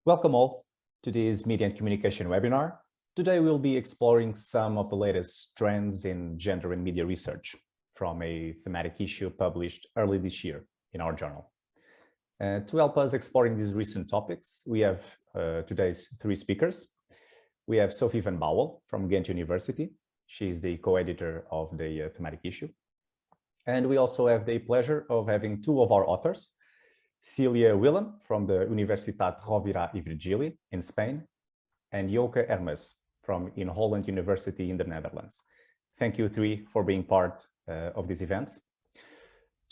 Welcome all to this Media and Communication webinar. Today we'll be exploring some of the latest trends in gender and media research from a thematic issue published early this year in our journal. To help us exploring these recent topics, we have today's three speakers. We have Sofie van Bauwel from Ghent University. She is the co-editor of the thematic issue. And we also have the pleasure of having two of our authors, Cilia Willem from the Universitat Rovira and Virgili in Spain, and Hermes from Inholland University in the Netherlands. Thank you three for being part of this event.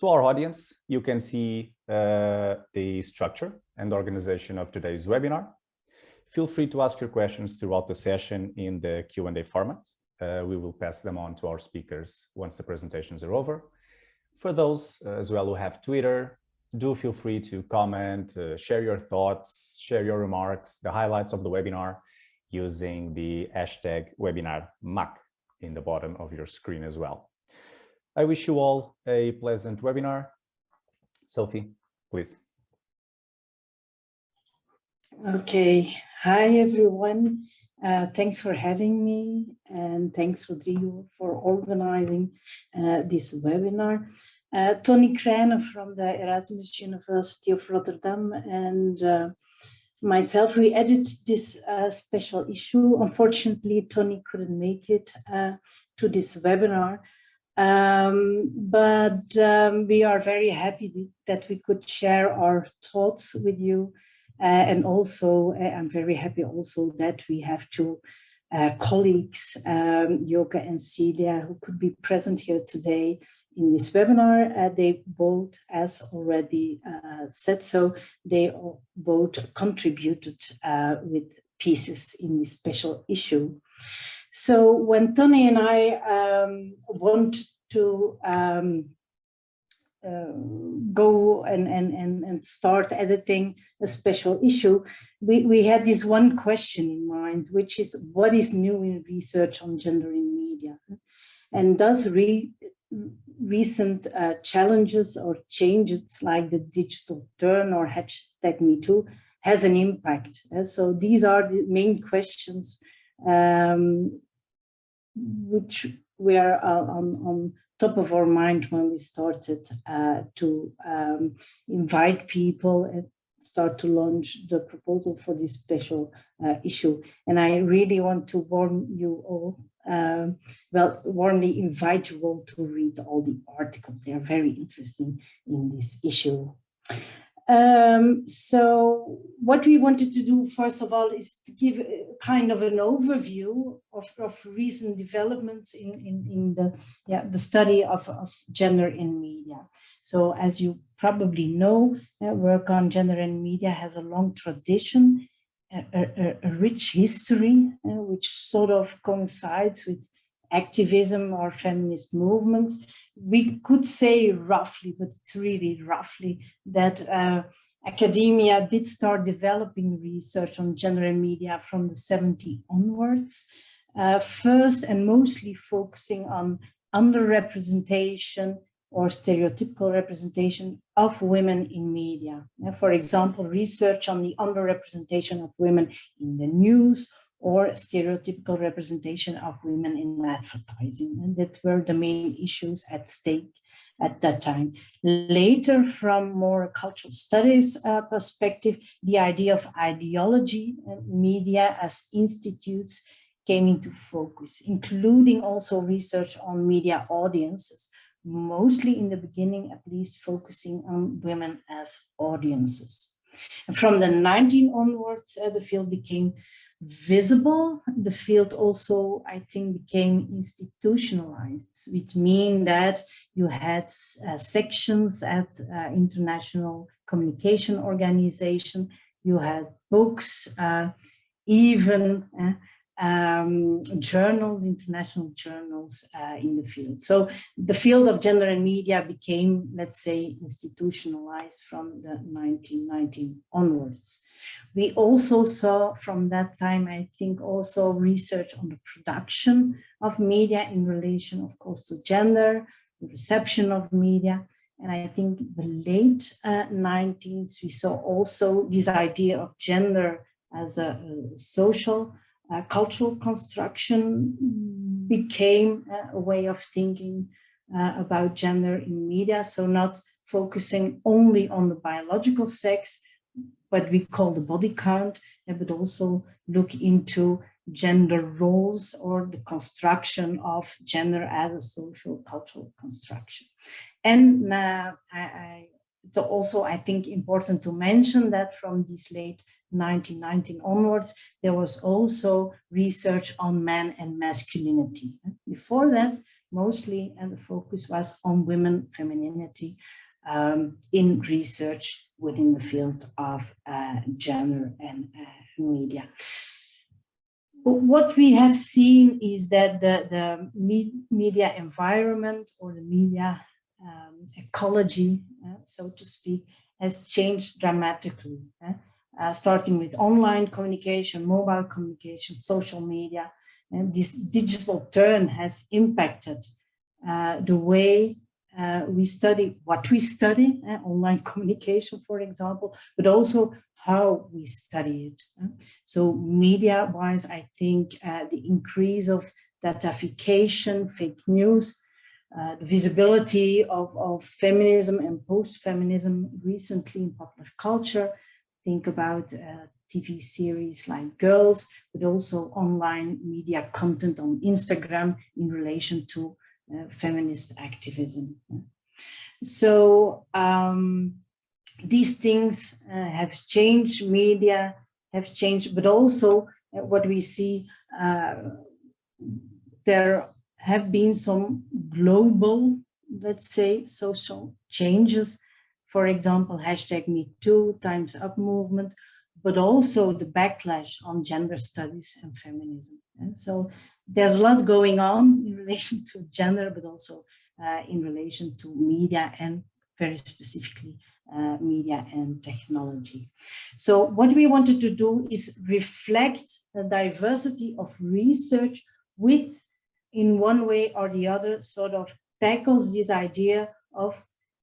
To our audience, you can see the structure and organization of today's webinar. Feel free to ask your questions throughout the session in the Q&A format. We will pass them on to our speakers once the presentations are over. For those as well who have Twitter, do feel free to comment, share your thoughts, share your remarks, the highlights of the webinar using the hashtag #WebinarMac in the bottom of your screen as well. I wish you all a pleasant webinar. Sofie, please. Okay, hi everyone. Thanks for having me, and thanks Rodrigo for organizing this webinar. Tony Krijnen from the Erasmus University of Rotterdam and myself, we edited this special issue. Unfortunately, Tony couldn't make it to this webinar, but we are very happy that we could share our thoughts with you. And also, I'm very happy also that we have two colleagues, Joka and Cilia, who could be present here today in this webinar. They both, as already said so, they both contributed with pieces in this special issue. So when Tony and I want to go and start editing a special issue, we had this one question in mind, which is what is new in research on gender in media? And does recent challenges or changes like the digital turn or #MeToo has an impact? So these are the main questions which were on top of our mind when we started to invite people and start to launch the proposal for this special issue. And I really want to warn you all, warmly invite you all to read all the articles. They are very interesting in this issue. So what we wanted to do, first of all, is to give a kind of an overview of recent developments in the study of gender in media. So as you probably know, work on gender in media has a long tradition, a rich history, which sort of coincides with activism or feminist movements. We could say roughly, but it's really roughly, that academia did start developing research on gender and media from the 70s onwards, first and mostly focusing on underrepresentation or stereotypical representation of women in media. For example, research on the underrepresentation of women in the news or stereotypical representation of women in advertising. And that were the main issues at stake at that time. Later, from more cultural studies perspective, the idea of ideology and media as institutes came into focus, including also research on media audiences, mostly in the beginning, at least focusing on women as audiences. And from the 19 onwards, the field became visible. The field also, I think, became institutionalized, which means that you had sections at international communication organization, you had books, even journals, international journals in the field. So the field of gender and media became, let's say, institutionalized from the 1990s onwards. We also saw from that time, I think, also research on the production of media in relation, of course, to gender, the reception of media. And I think the late 19th, we saw also this idea of gender as a social, cultural construction became a way of thinking about gender in media. So not focusing only on the biological sex, what we call the body count, but also look into gender roles or the construction of gender as a social cultural construction. And it's also, I think, important to mention that from this late 1919 onwards, there was also research on man and masculinity. Before that, mostly, and the focus was on women femininity in research within the field of gender and media. But what we have seen is that the media environment or the media ecology, so to speak, has changed dramatically, starting with online communication, mobile communication, social media. And this digital turn has impacted the way we study what we study, online communication, for example, but also how we study it. So media-wise, I think the increase of datafication, fake news, the visibility of feminism and post-feminism recently in popular culture. Think about TV series like Girls, but also online media content on Instagram in relation to feminist activism. So these things have changed, media have changed, but also what we see, there have been some global, let's say, social changes. For example, #MeToo, Time's Up movement, but also the backlash on gender studies and feminism. And so there's a lot going on in relation to gender, but also in relation to media and very specifically media and technology. So what we wanted to do is reflect the diversity of research with, in one way or the other, sort of tackles this idea of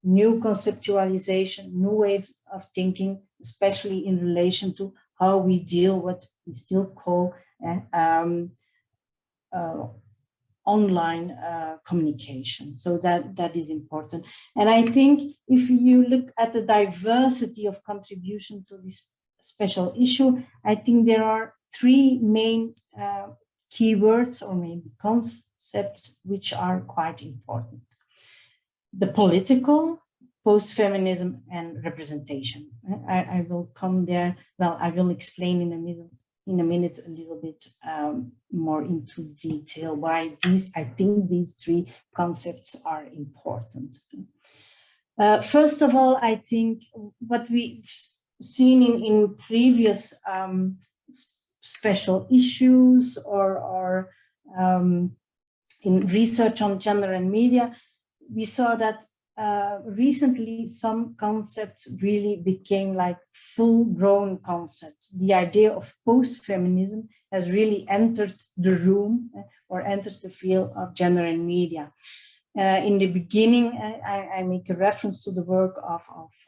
new conceptualization, new ways of thinking, especially in relation to how we deal with what we still call online communication. So that is important. And I think if you look at the diversity of contribution to this special issue, I think there are three main keywords or maybe concepts which are quite important. The political, post-feminism, and representation. I will come there. Well, I will explain in a minute a little bit more into detail why I think these three concepts are important. First of all, I think what we've seen in previous special issues or in research on gender and media, we saw that recently some concepts really became like full-grown concepts. The idea of post-feminism has really entered the room or entered the field of gender and media. In the beginning, I make a reference to the work of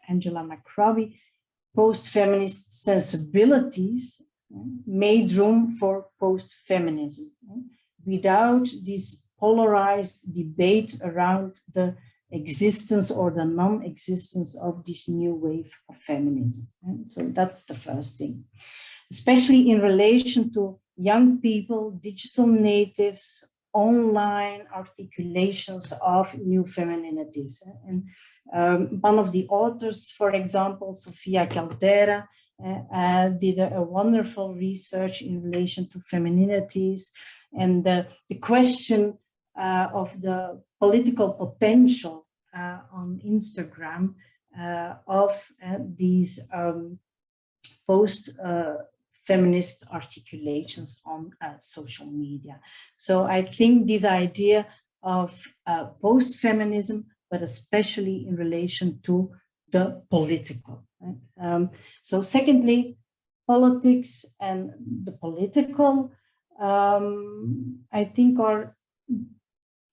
Angela McRobbie. Post-feminist sensibilities made room for post-feminism without this polarized debate around the existence or the non-existence of this new wave of feminism. And so that's the first thing, especially in relation to young people, digital natives, online articulations of new femininities. And one of the authors, for example, Sofia Caldera, did a wonderful research in relation to femininities and the question of the political potential on Instagram of these post-feminist articulations on social media. So I think this idea of post-feminism, but especially in relation to the political. So secondly, politics and the political, I think are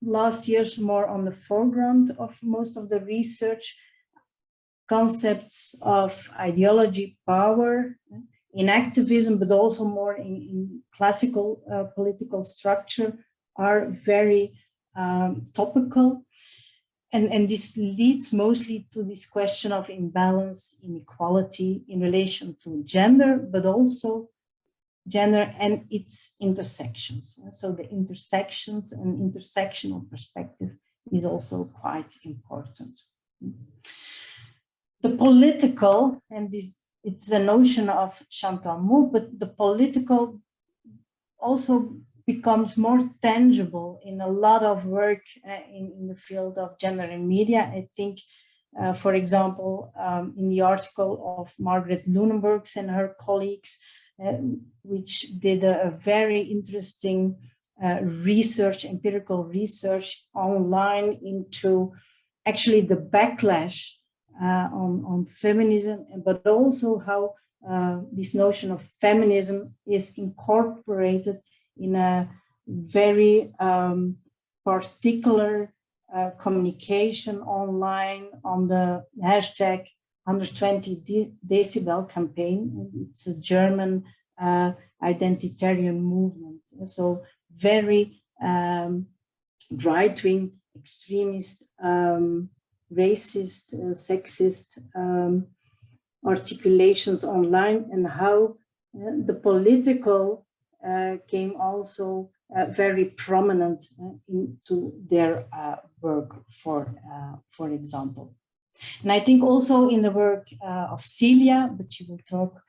last years more on the foreground of most of the research. Concepts of ideology, power, in activism, but also more in classical political structure are very topical. And this leads mostly to this question of imbalance, inequality in relation to gender, but also gender and its intersections. So the intersections and intersectional perspective is also quite important. The political, and this, it's a notion of Chantal Mouffe, but the political also becomes more tangible in a lot of work in the field of gender and media. I think, for example, in the article of Margaret Lunenburgs and her colleagues, which did a very interesting research, empirical research online into actually the backlash on feminism, but also how this notion of feminism is incorporated in a very particular communication online on the hashtag 120 decibel campaign. It's a German identitarian movement. So very right-wing, extremist, racist, sexist articulations online, and how the political came also very prominent into their work, for example. And I think also in the work of Cilia, but you will talk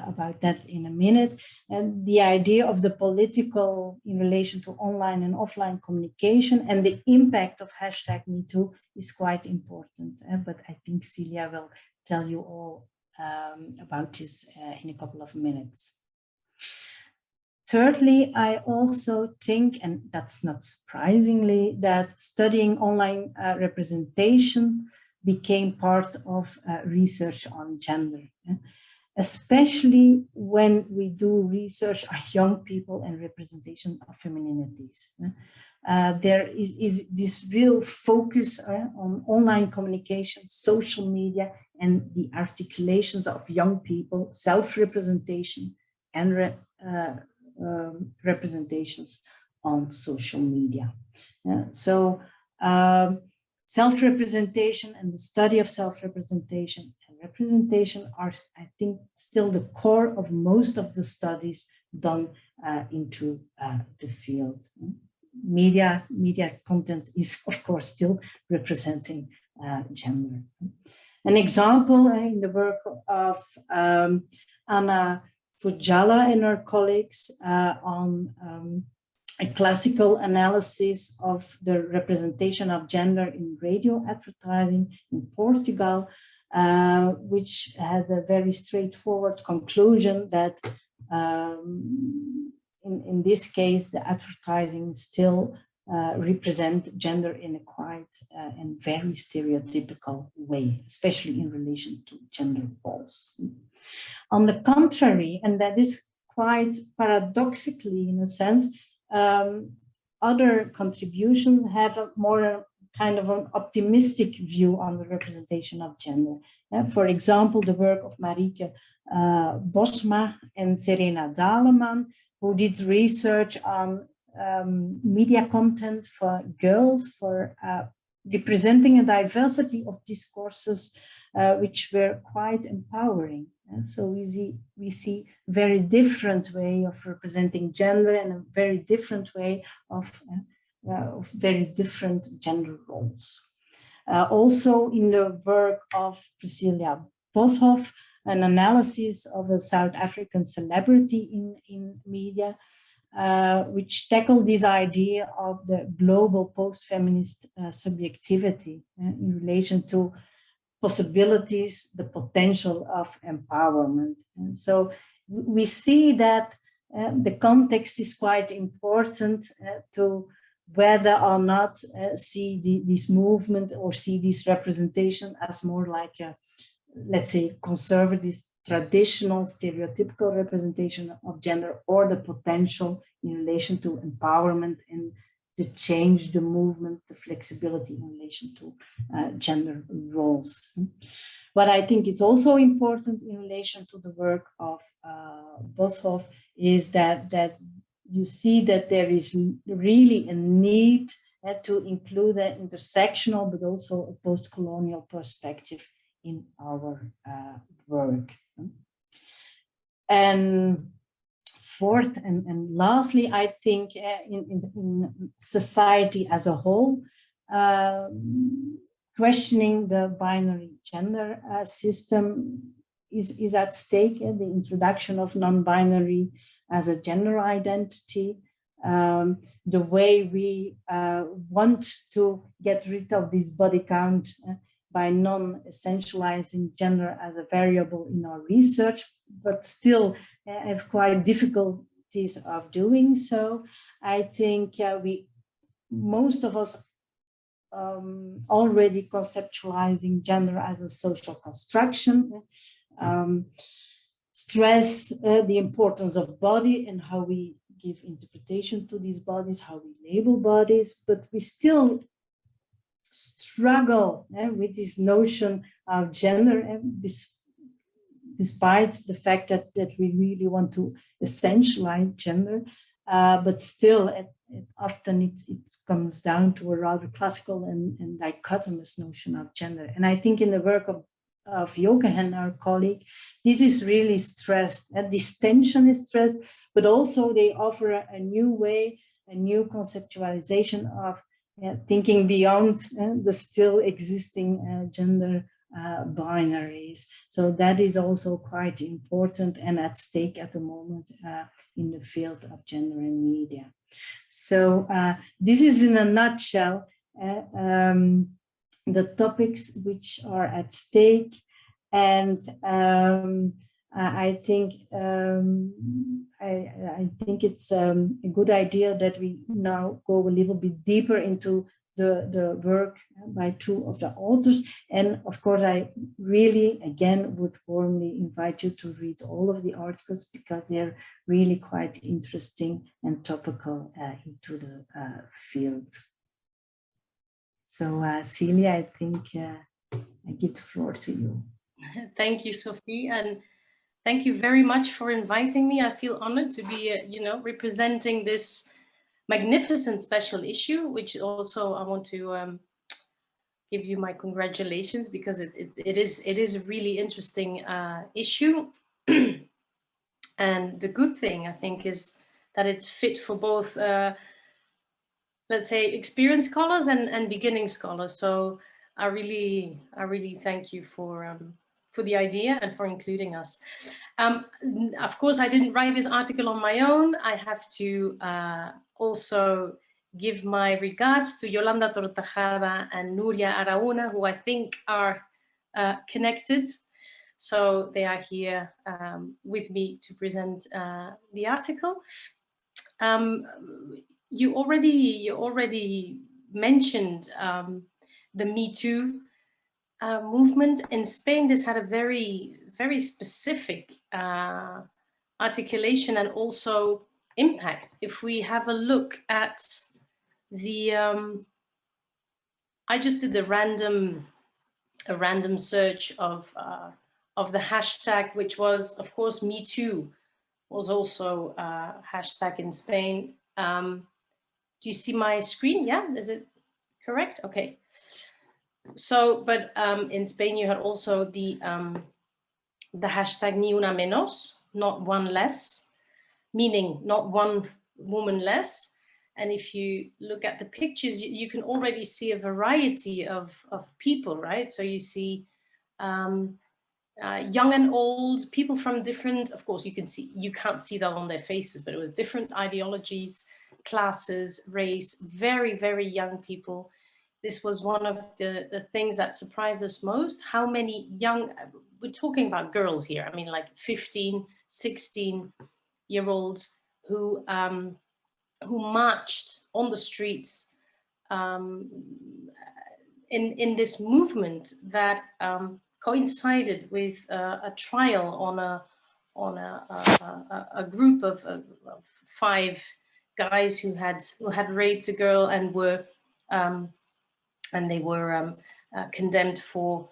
about that in a minute, and the idea of the political in relation to online and offline communication and the impact of hashtag #MeToo is quite important. But I think Cilia will tell you all about this in a couple of minutes. Thirdly, I also think, and that's not surprisingly, that studying online representation became part of research on gender, especially when we do research on young people and representation of femininities. There is this real focus on online communication, social media, and the articulations of young people, self-representation, and representations on social media. So self-representation and the study of self-representation and representation are, I think, still the core of most of the studies done into the field. Media content is, of course, still representing gender. An example in the work of Anna Fujala and her colleagues on a classical analysis of the representation of gender in radio advertising in Portugal, which had a very straightforward conclusion that in this case, the advertising still represent gender in a quite and very stereotypical way, especially in relation to gender roles. On the contrary, and that is quite paradoxically in a sense, other contributions have a more kind of an optimistic view on the representation of gender. For example, the work of Marieke Bosma and Serena Daleman, who did research on media content for girls, for representing a diversity of discourses which were quite empowering. And so we see very different way of representing gender and a very different way of very different gender roles. Also in the work of Priscilla Boshoff, an analysis of a South African celebrity in media, which tackled this idea of the global post-feminist subjectivity in relation to possibilities, the potential of empowerment. And so we see that the context is quite important to whether or not see this movement or see this representation as more like a, let's say, conservative, traditional, stereotypical representation of gender, or the potential in relation to empowerment and the change, the movement, the flexibility in relation to gender roles. What I think is also important in relation to the work of Boshoff is that you see that there is really a need to include an intersectional but also a post-colonial perspective in our work. And fourth and lastly, I think in society as a whole, questioning the binary gender system is at stake. The introduction of non-binary as a gender identity, the way we want to get rid of this body count by non-essentializing gender as a variable in our research, but still have quite difficulties of doing so. I think most of us already conceptualizing gender as a social construction, stress the importance of body and how we give interpretation to these bodies, how we label bodies, but we still struggle with this notion of gender, despite the fact that we really want to essentialize gender, but still often it comes down to a rather classical and dichotomous notion of gender. And I think in the work of Jochen, our colleague, this is really stressed, and this tension is stressed, but also they offer a new way, a new conceptualization of thinking beyond the still existing gender binaries. So that is also quite important and at stake at the moment in the field of gender and media. So this is in a nutshell the topics which are at stake, and I think it's a good idea that we now go a little bit deeper into the work by two of the authors. And of course, I really, again, would warmly invite you to read all of the articles because they're really quite interesting and topical into the field. So Cilia, I think I give the floor to you. Thank you, Sofie, and thank you very much for inviting me. I feel honored to be, representing this magnificent special issue, which also I want to give you my congratulations, because it is a really interesting issue. And the good thing, I think, is that it's fit for both, let's say, experienced scholars and beginning scholars. So I really thank you for the idea and for including us. Of course, I didn't write this article on my own. I have to also give my regards to Yolanda Tortajada and Nuria Araúna, who I think are connected. So they are here with me to present the article. You already mentioned the Me Too movement in Spain. This had a very, very specific articulation and also impact. If we have a look at the, I just did a random search of the hashtag, which was, of course, Me Too was also a hashtag in Spain. Do you see my screen? Yeah, is it correct? Okay. So, but in Spain, you had also the hashtag Ni una menos, not one less, meaning not one woman less. And if you look at the pictures, you can already see a variety of people, right? So you see young and old, people from different, of course, you can't see that on their faces, but it was different ideologies, classes, race, very, very young people. This was one of the things that surprised us most, how many young, we're talking about girls here, I mean like 15, 16-year-olds who marched on the streets in this movement that coincided with a trial on a group of 5 guys who had raped a girl and were condemned for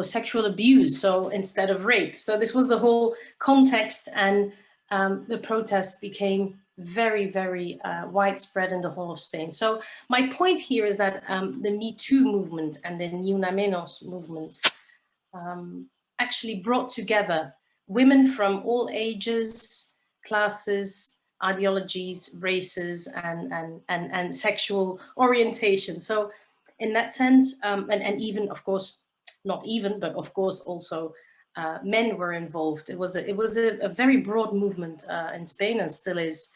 sexual abuse, so instead of rape. So this was the whole context, and the protests became very, very widespread in the whole of Spain. So my point here is that the Me Too movement and the Ni Una Menos movement actually brought together women from all ages, classes, ideologies, races, and sexual orientation. So in that sense, and even, of course, not even, but of course also men were involved. It was a very broad movement in Spain, and still is.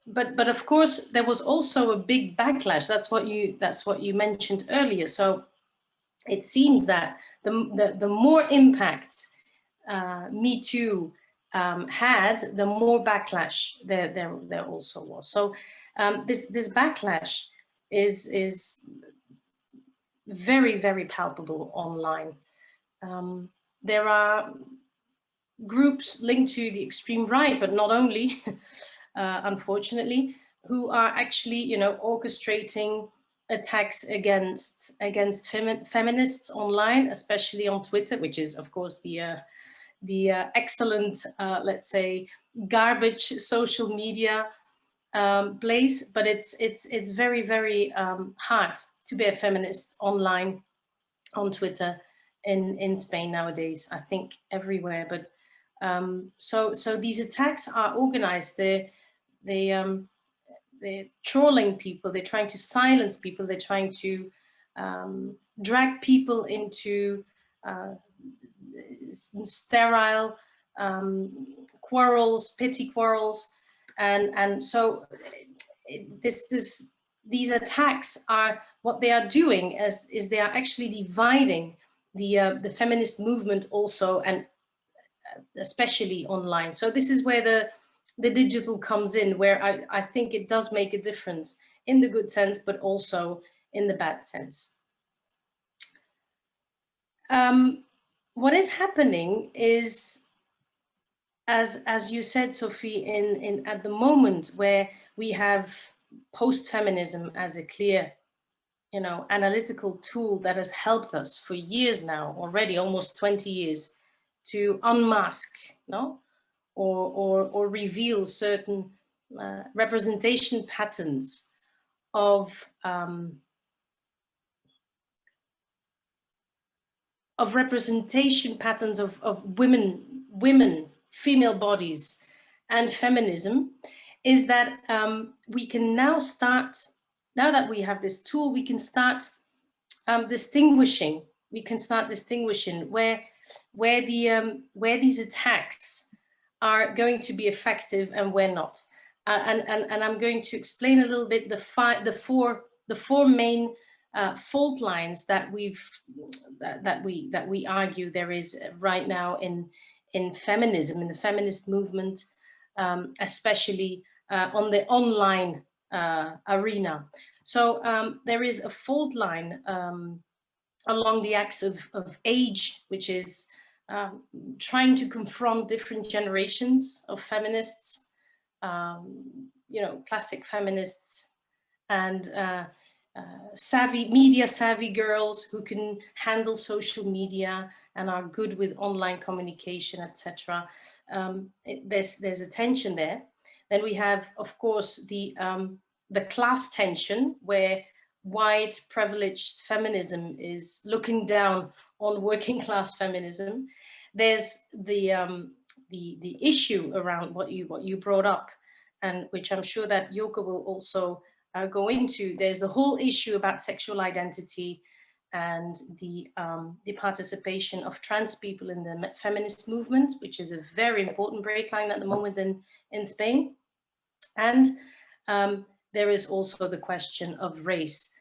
But of course there was also a big backlash. That's what you mentioned earlier. So it seems that the more impact Me Too had, the more backlash there also was. So this backlash is very, very palpable online. There are groups linked to the extreme right, but not only, unfortunately, who are actually, orchestrating attacks against feminists online, especially on Twitter, which is, of course, the excellent, let's say, garbage social media place. But it's very, very hard to be a feminist online, on Twitter, in Spain nowadays. I think everywhere. But so these attacks are organized. They're trolling people. They're trying to silence people. They're trying to drag people into sterile quarrels, petty quarrels, and so these attacks are, what they are doing is they are actually dividing the feminist movement also, and especially online. So this is where the digital comes in, where I think it does make a difference in the good sense, but also in the bad sense. What is happening is, as you said, Sofie, in at the moment where we have post-feminism as a clear, analytical tool that has helped us for years now, already almost 20 years, to unmask, or reveal certain representation patterns of representation patterns of women, female bodies, and feminism, is that we can now start, now that we have this tool, we can start distinguishing. We can start distinguishing where these attacks are going to be effective and where not. And I'm going to explain a little bit the four main fault lines that we argue there is right now in feminism, in the feminist movement, especially on the online arena. So there is a fault line along the axis of age, which is trying to confront different generations of feminists, classic feminists, and media savvy girls who can handle social media and are good with online communication, etc. There's a tension there. Then we have, of course, the class tension, where white privileged feminism is looking down on working class feminism. There's the issue around what you brought up, and which I'm sure that Joke will also go into. There's the whole issue about sexual identity and the participation of trans people in the feminist movement, which is a very important breakline at the moment in Spain. And there is also the question of race.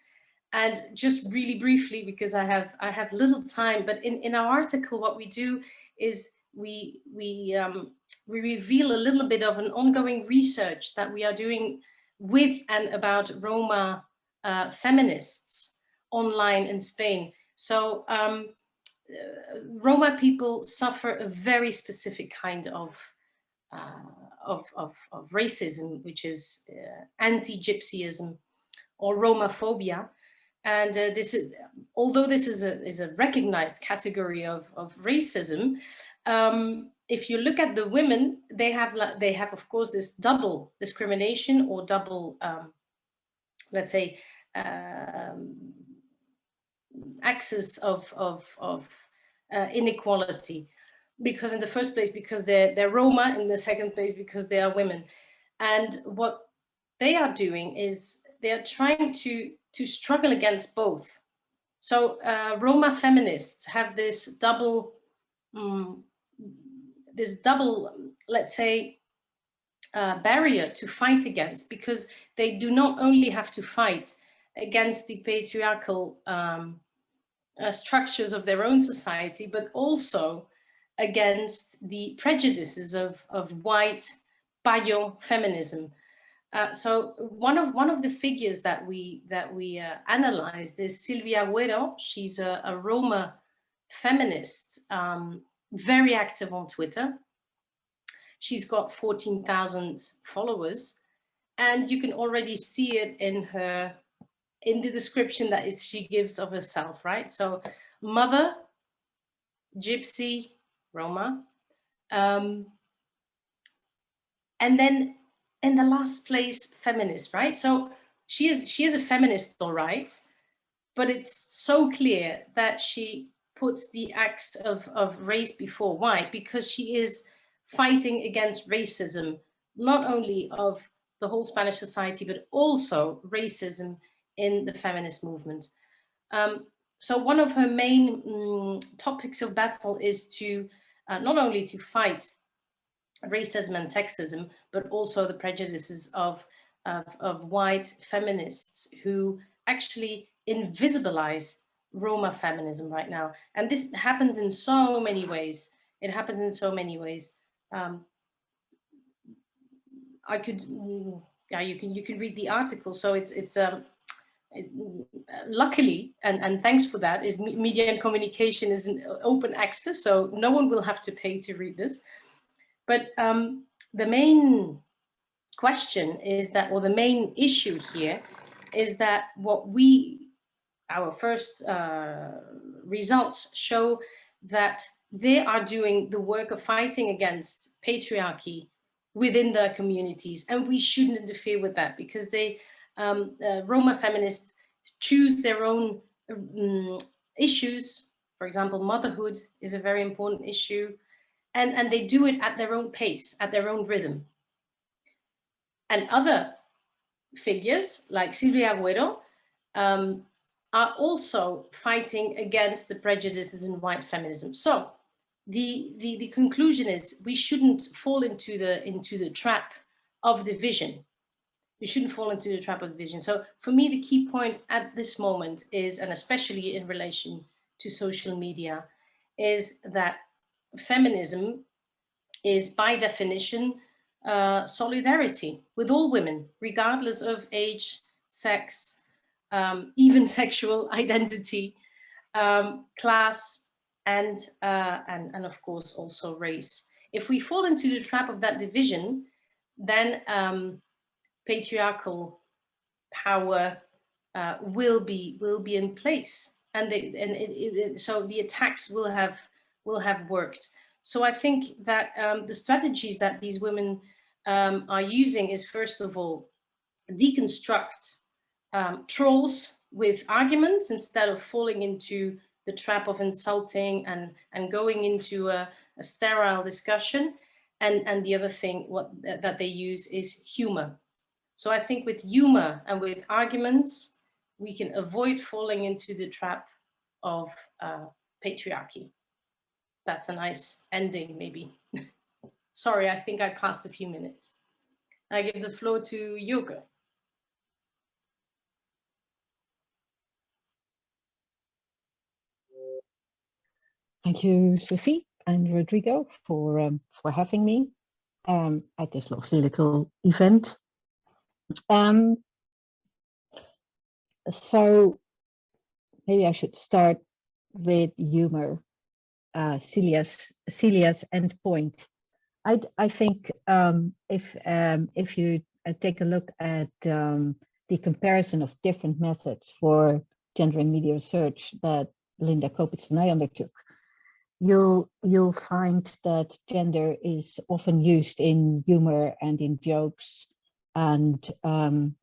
And just really briefly, because I have little time, but in our article, what we do is we reveal a little bit of an ongoing research that we are doing with and about Roma feminists online in Spain. So Roma people suffer a very specific kind of racism, which is anti-Gypsyism or Romaphobia. And this is, although this is a recognized category of racism, if you look at the women, they have of course this double discrimination or double, let's say, axis of inequality, because in the first place because they're Roma, in the second place because they are women. And what they are doing is they are trying to struggle against both. So Roma feminists have this double, let's say, barrier to fight against, because they do not only have to fight against the patriarchal structures of their own society, but also against the prejudices of white paillon feminism. So one of the figures that we analyzed is Cilia. She's a Roma feminist, very active on Twitter. She's got 14,000 followers, and you can already see it in the description that she gives of herself, right? So mother, Gypsy, Roma, and then in the last place, feminist, right? So she is a feminist, all right, but it's so clear that she puts the axe of race before. Why? Because she is fighting against racism, not only of the whole Spanish society, but also racism in the feminist movement. So one of her main topics of battle is to not only to fight racism and sexism, but also the prejudices of white feminists who actually invisibilize Roma feminism right now. And this happens in so many ways. It happens in so many ways. You can read the article. So it's luckily, and thanks for that, is media and communication is an open access, so no one will have to pay to read this. But the main question is that, or the main issue here is that our first results show that they are doing the work of fighting against patriarchy within their communities, and we shouldn't interfere with that, because they Roma feminists choose their own issues. For example, motherhood is a very important issue, and they do it at their own pace, at their own rhythm. And other figures like Cilia are also fighting against the prejudices in white feminism. So the conclusion is we shouldn't fall into the trap of division. We shouldn't fall into the trap of division. So for me, the key point at this moment is, and especially in relation to social media, is that feminism is by definition solidarity with all women, regardless of age, sex, even sexual identity, class, and of course also race. If we fall into the trap of that division, then patriarchal power will be in place, and so the attacks will have worked. So I think that the strategies that these women are using is, first of all, deconstruct trolls with arguments instead of falling into the trap of insulting and going into a sterile discussion. And the other thing that they use is humor. So I think with humor and with arguments, we can avoid falling into the trap of patriarchy. That's a nice ending, maybe. Sorry, I think I passed a few minutes. I give the floor to Joke. Thank you, Sofie and Rodrigo, for having me at this lovely little event. So maybe I should start with humor. Cilia's endpoint I think if you take a look at the comparison of different methods for gender and media research that Linda Kopitz and I undertook, you'll find that gender is often used in humor and in jokes, and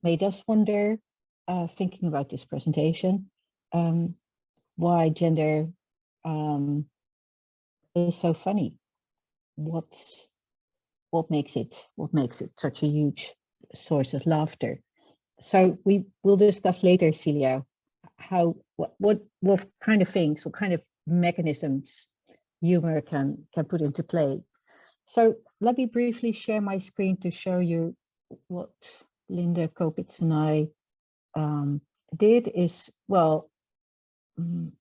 made us wonder, thinking about this presentation, why gender is so funny. What makes it such a huge source of laughter? So we will discuss later, Cilia, what kind of things, what kind of mechanisms humor can put into play. So let me briefly share my screen to show you what Linda Kopitz and I did. Is, well, here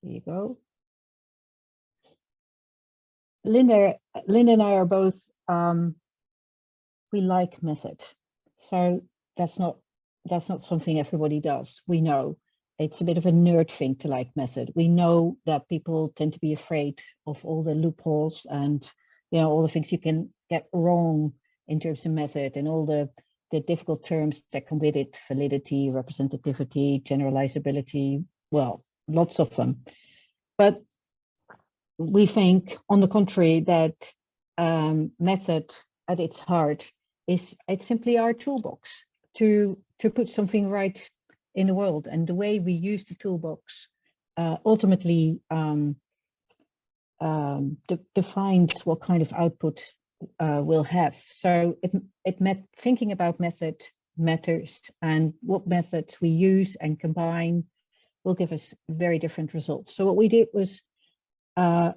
you go. Linda and I are both, we like method. So that's not something everybody does. We know it's a bit of a nerd thing to like method. We know that people tend to be afraid of all the loopholes and, you know, all the things you can get wrong in terms of method and all the difficult terms that come with it: validity, representativity, generalizability, well, lots of them. But we think, on the contrary, that method at its heart it's simply our toolbox to put something right in the world, and the way we use the toolbox ultimately defines what kind of output we'll have. So thinking about method matters, and what methods we use and combine will give us very different results. So what we did was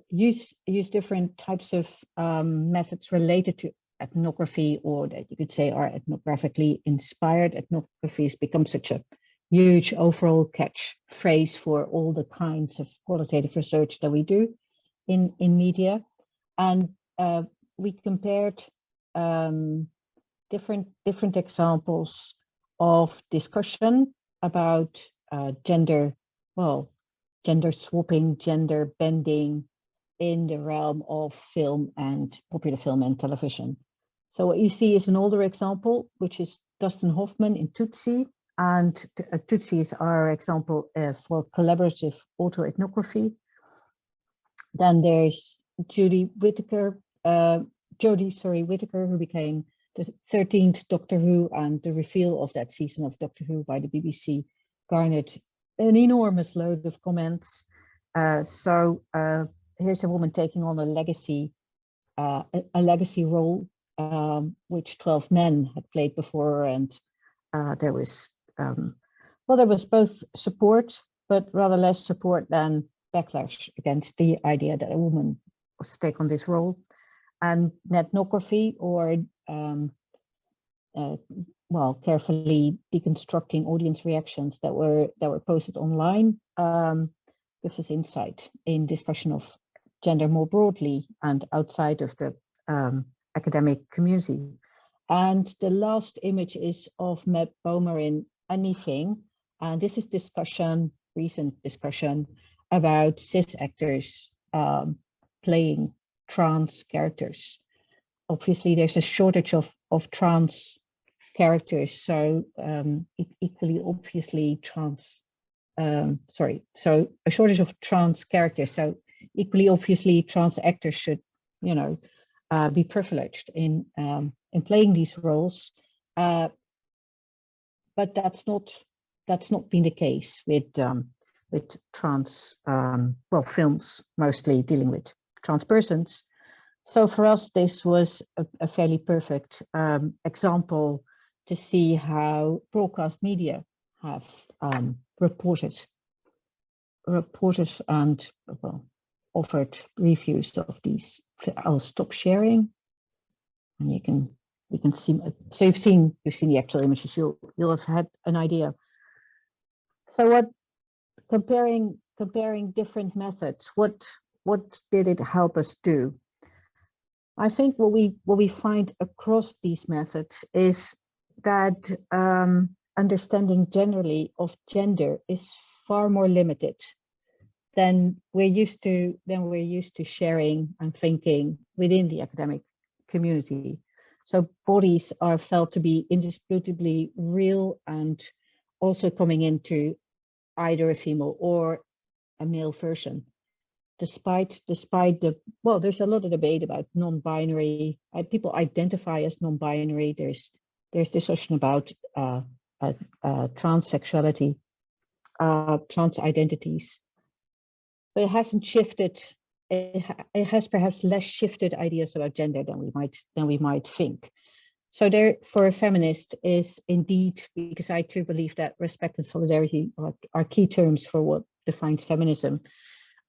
use different types of methods related to ethnography, or that you could say are ethnographically inspired. Ethnography has become such a huge overall catch phrase for all the kinds of qualitative research that we do in media. And we compared different examples of discussion about gender swapping, gender bending in the realm of film and popular film and television. So what you see is an older example, which is Dustin Hoffman in Tutsi. And Tutsi is our example for collaborative autoethnography. Then there's Jodie Whittaker, who became the 13th Doctor Who, and the reveal of that season of Doctor Who by the BBC garnered an enormous load of comments. So here's a woman taking on a legacy role, which 12 men had played before, and there was both support, but rather less support than backlash against the idea that a woman was to take on this role. And ethnography, or carefully deconstructing audience reactions that were posted online, gives us insight in discussion of gender more broadly and outside of the academic community. And the last image is of Matt Bomer in Anything, and this is recent discussion about cis actors playing trans characters. Obviously, there's a shortage of trans characters, so equally obviously so a shortage of trans characters, so equally obviously trans actors should, be privileged in playing these roles, but that's not been the case with trans films mostly dealing with trans persons. So for us, this was a fairly perfect example to see how broadcast media have reported and offered reviews of these. I'll stop sharing, and you can see. So you've seen the actual images. You'll have had an idea. So comparing different methods, what did it help us do? I think what we find across these methods is that understanding generally of gender is far more limited then we're used to sharing and thinking within the academic community. So bodies are felt to be indisputably real and also coming into either a female or a male version. Despite there's a lot of debate about non-binary. People identify as non-binary. There's discussion about transsexuality, trans identities, but it hasn't shifted. It has perhaps less shifted ideas about gender than we might think. So there, for a feminist, is indeed, because I too believe that respect and solidarity are key terms for what defines feminism,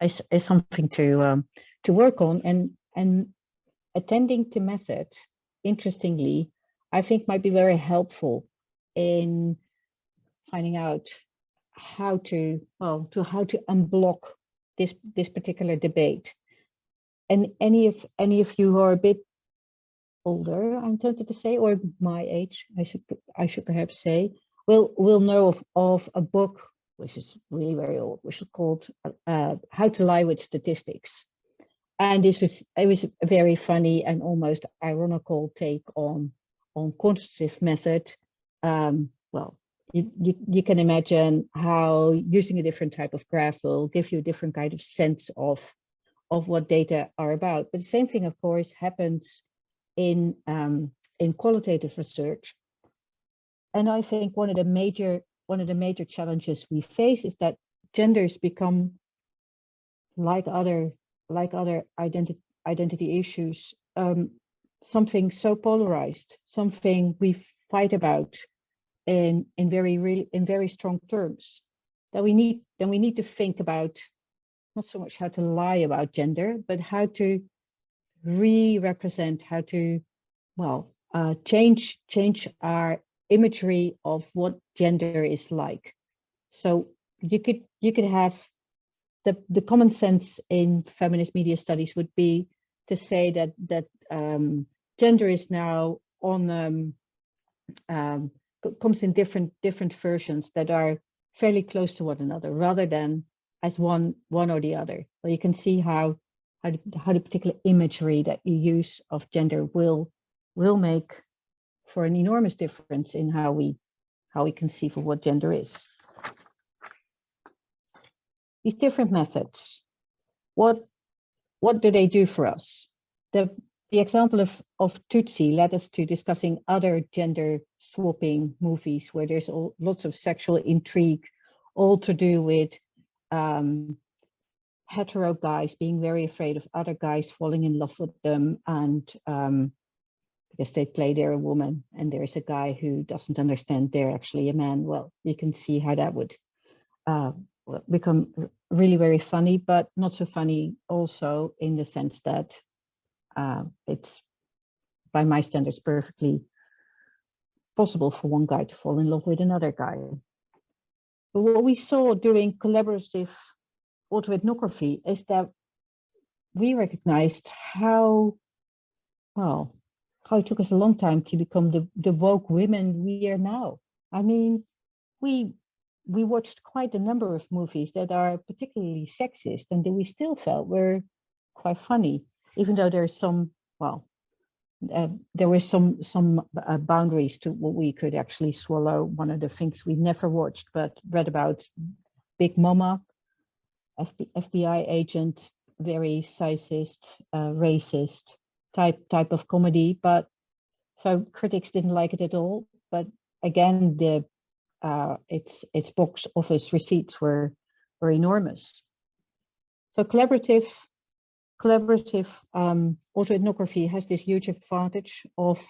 is something to work on. And attending to method, interestingly, I think might be very helpful in finding out how to unblock this particular debate. And any of you who are a bit older, I'm tempted to say, or my age, I should perhaps say, will know of a book which is really very old, which is called How to Lie with Statistics. And it was a very funny and almost ironical take on quantitative method. Well, you can imagine how using a different type of graph will give you a different kind of sense of what data are about. But the same thing, of course, happens in qualitative research. And I think one of the major challenges we face is that genders become, like other identity issues, something so polarized, something we fight about in very strong terms, that we need to think about not so much how to lie about gender, but how to re-represent, how to change our imagery of what gender is like. So you could have the common sense in feminist media studies would be to say that gender is now on comes in different versions that are fairly close to one another, rather than as one or the other. Well, you can see how the particular imagery that you use of gender will make for an enormous difference in how we conceive of what gender is. These different methods, what do they do for us? The example of Tutsi led us to discussing other gender swapping movies where there's lots of sexual intrigue, all to do with hetero guys being very afraid of other guys falling in love with them, and because they play they're a woman and there's a guy who doesn't understand they're actually a man. Well, you can see how that would become really very funny, but not so funny also in the sense that it's, by my standards, perfectly possible for one guy to fall in love with another guy. But what we saw doing collaborative autoethnography is that we recognized how it took us a long time to become the woke women we are now. I mean, we watched quite a number of movies that are particularly sexist and that we still felt were quite funny, even though there's some, there were some boundaries to what we could actually swallow. One of the things we never watched but read about, Big Mama, FBI agent, very sizist, racist type of comedy. But so critics didn't like it at all. But again, its box office receipts were enormous. So collaborative autoethnography has this huge advantage of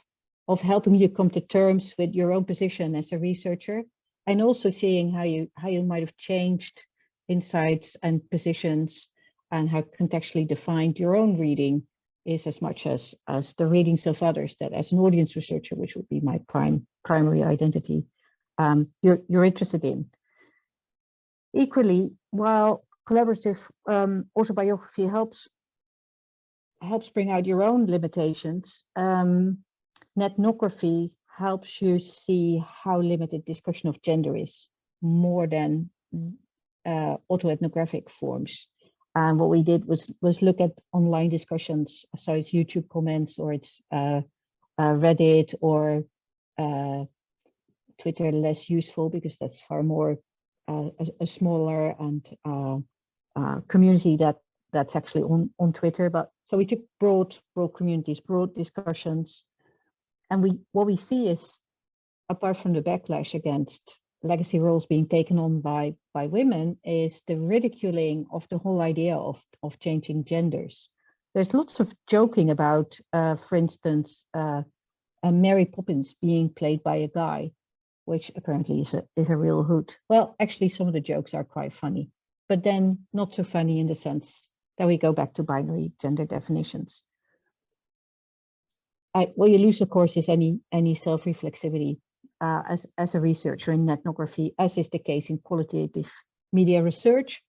helping you come to terms with your own position as a researcher, and also seeing how you might have changed insights and positions, and how contextually defined your own reading is, as much as the readings of others, that as an audience researcher, which would be my primary identity, you're interested in. Equally, while collaborative autobiography helps bring out your own limitations, ethnography helps you see how limited discussion of gender is, more than autoethnographic forms. And what we did was look at online discussions. So it's YouTube comments, or it's Reddit, or Twitter, less useful because that's far more a smaller and community that's actually on Twitter. But so we took broad communities, broad discussions, and what we see is, apart from the backlash against legacy roles being taken on by women, is the ridiculing of the whole idea of changing genders. There's lots of joking about, for instance, Mary Poppins being played by a guy, which apparently is a real hoot. Well, actually, some of the jokes are quite funny, but then not so funny in the sense that we go back to binary gender definitions. What you lose, of course, is any self-reflexivity as a researcher in ethnography, as is the case in qualitative media research.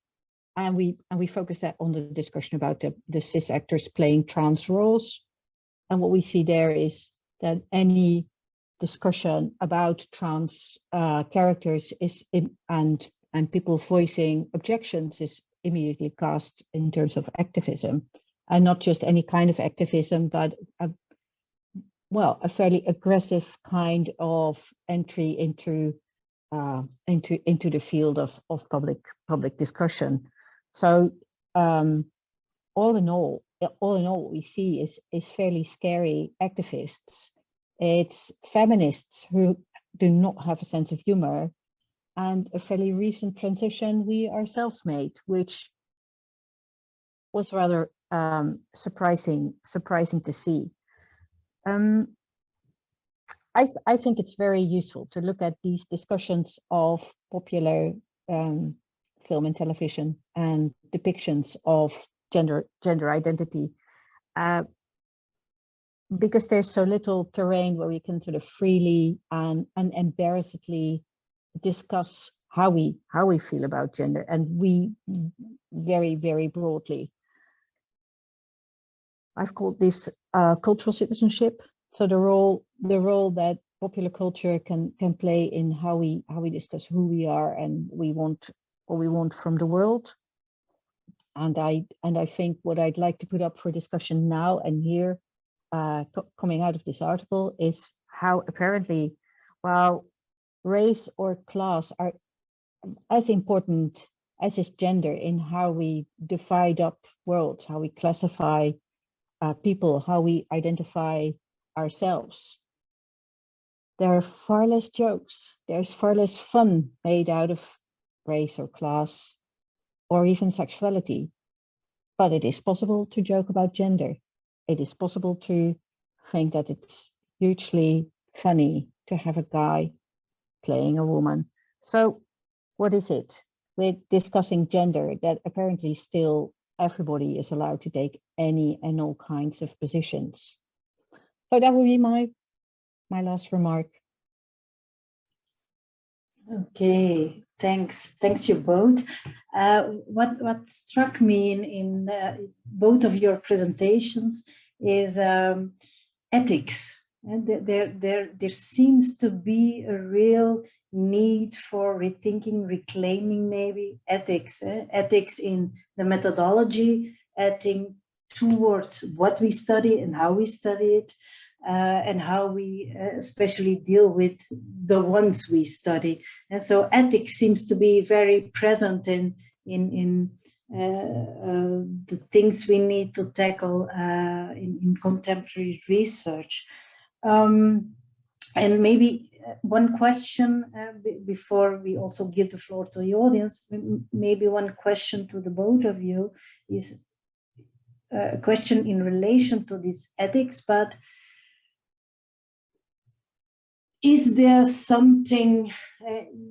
And we focus that on the discussion about the cis actors playing trans roles. And what we see there is that any discussion about trans characters and people voicing objections is immediately cast in terms of activism, and not just any kind of activism, but a fairly aggressive kind of entry into the field of public discussion. So all in all, what we see is fairly scary activists. It's feminists who do not have a sense of humor, and a fairly recent transition we ourselves made, which was rather surprising to see. I think it's very useful to look at these discussions of popular film and television and depictions of gender identity, because there's so little terrain where we can sort of freely and unembarrassedly discuss how we feel about gender, and we very, very broadly. I've called this cultural citizenship. So the role that popular culture can play in how we discuss who we are and what we want from the world. And I think what I'd like to put up for discussion now and here, coming out of this article, is how apparently, while race or class are as important as is gender in how we divide up worlds, how we classify people, how we identify ourselves, there are far less jokes, there's far less fun made out of race or class or even sexuality. But it is possible to joke about gender. It is possible to think that it's hugely funny to have a guy playing a woman. So what is it with discussing gender that apparently still everybody is allowed to take any and all kinds of positions? So that would be my last remark. Okay, thanks you both. What struck me in both of your presentations is ethics. And there seems to be a real need for rethinking, reclaiming maybe ethics, ethics in the methodology, ethics towards what we study and how we study it, and how we especially deal with the ones we study. And so ethics seems to be very present in the things we need to tackle in contemporary research. And maybe one question before we also give the floor to the audience, maybe one question to the both of you is a question in relation to this ethics, but is there something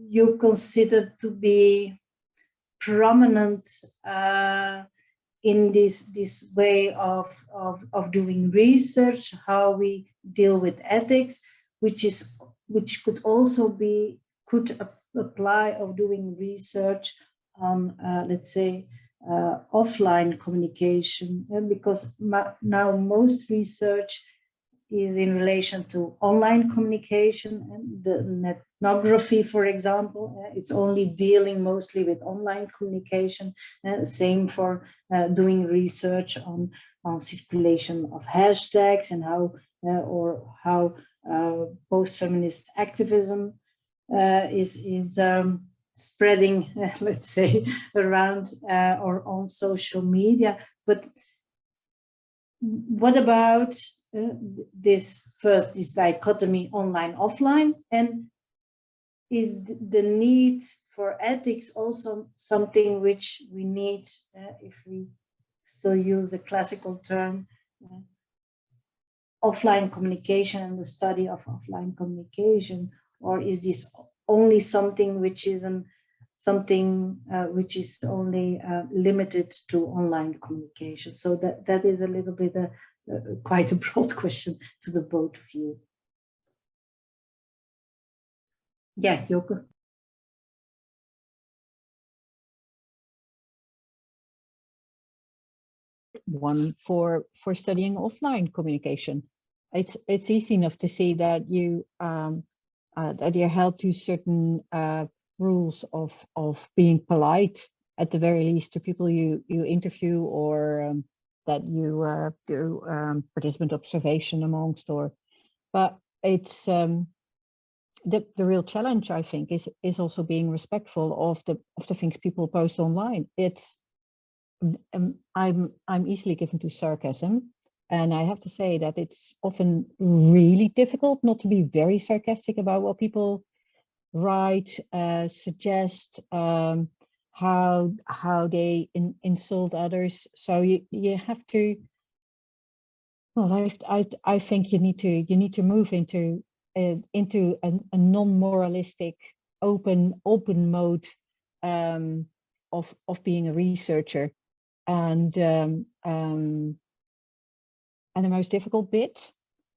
you consider to be prominent in this way of doing research, how we deal with ethics, which could also apply of doing research on, let's say, offline communication, because now most research is in relation to online communication and the ethnography, for example. It's only dealing mostly with online communication. Same for doing research on circulation of hashtags and how post-feminist activism is spreading, let's say, around or on social media. But what about this dichotomy online offline, and is the need for ethics also something which we need, if we still use the classical term, offline communication and the study of offline communication, or is this only something which is only limited to online communication? So that is a little bit quite a broad question to the both of you. Yeah, Joke. One for studying offline communication. It's easy enough to see that you held to certain rules of being polite, at the very least, to people you interview, or that you do participant observation amongst, but it's the real challenge, I think, is also being respectful of the things people post online. It's I'm easily given to sarcasm, and I have to say that it's often really difficult not to be very sarcastic about what people write, suggest, how they insult others. So you have to. Well, I think you need to move into a non-moralistic, open mode of being a researcher. And the most difficult bit,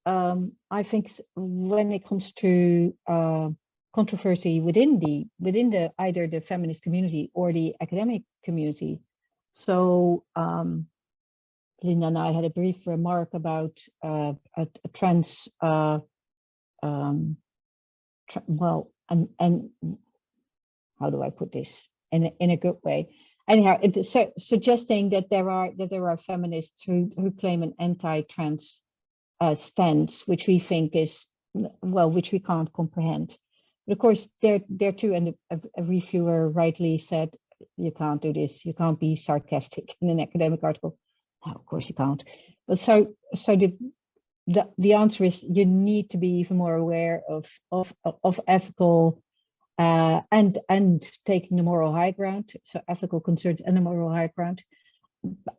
I think, when it comes to controversy within the either the feminist community or the academic community. So Linda and I had a brief remark about a trans, and how do I put this in a good way? Anyhow, suggesting that there are feminists who claim an anti-trans stance, which we think is, well, which we can't comprehend. But of course, there too, and a reviewer rightly said, you can't do this. You can't be sarcastic in an academic article. No, of course you can't. But so the answer is, you need to be even more aware of ethical and taking the moral high ground, so ethical concerns and the moral high ground.